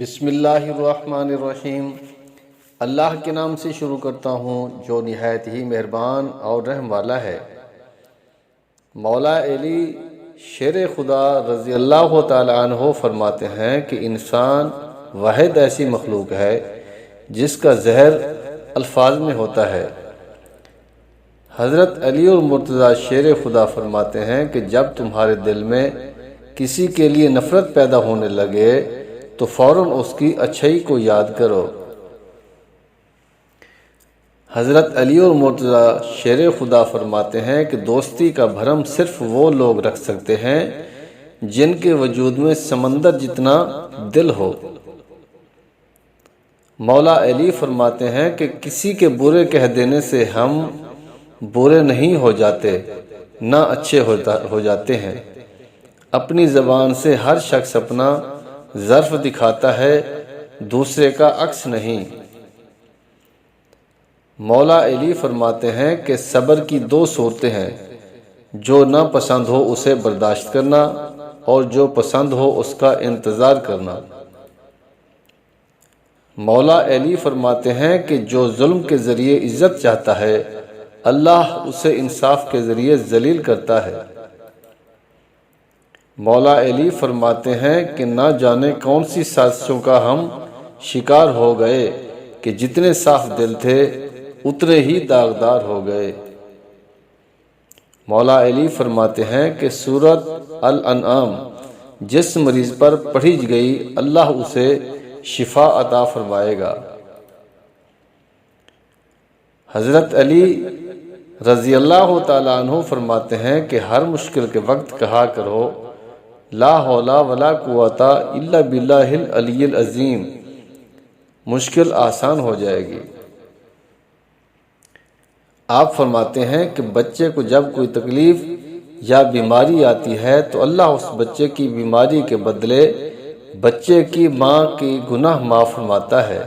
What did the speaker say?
بسم اللہ الرحمن الرحیم۔ اللہ کے نام سے شروع کرتا ہوں جو نہایت ہی مہربان اور رحم والا ہے۔ مولا علی شیر خدا رضی اللہ تعالیٰ عنہ فرماتے ہیں کہ انسان واحد ایسی مخلوق ہے جس کا زہر الفاظ میں ہوتا ہے۔ حضرت علی المرتضیٰ شیر خدا فرماتے ہیں کہ جب تمہارے دل میں کسی کے لیے نفرت پیدا ہونے لگے تو فوراً اس کی اچھائی کو یاد کرو۔ حضرت علی المرتضیٰ شیر خدا فرماتے ہیں کہ دوستی کا بھرم صرف وہ لوگ رکھ سکتے ہیں جن کے وجود میں سمندر جتنا دل ہو۔ مولا علی فرماتے ہیں کہ کسی کے برے کہہ دینے سے ہم برے نہیں ہو جاتے، نہ اچھے ہو جاتے ہیں۔ اپنی زبان سے ہر شخص اپنا ظرف دکھاتا ہے، دوسرے کا عکس نہیں۔ مولا علی فرماتے ہیں کہ صبر کی دو صورتیں ہیں، جو نہ پسند ہو اسے برداشت کرنا اور جو پسند ہو اس کا انتظار کرنا۔ مولا علی فرماتے ہیں کہ جو ظلم کے ذریعے عزت چاہتا ہے اللہ اسے انصاف کے ذریعے ذلیل کرتا ہے۔ مولا علی فرماتے ہیں کہ نہ جانے کون سی سازشوں کا ہم شکار ہو گئے کہ جتنے صاف دل تھے اتنے ہی داغدار ہو گئے۔ مولا علی فرماتے ہیں کہ سورۃ الانعام جس مریض پر پڑھی گئی اللہ اسے شفا عطا فرمائے گا۔ حضرت علی رضی اللہ تعالیٰ عنہ فرماتے ہیں کہ ہر مشکل کے وقت کہا کرو لا حول ولا قوت الا باللہ العلی العظیم، مشکل آسان ہو جائے گی۔ آپ فرماتے ہیں کہ بچے کو جب کوئی تکلیف یا بیماری آتی ہے تو اللہ اس بچے کی بیماری کے بدلے بچے کی ماں کی گناہ معاف فرماتا ہے۔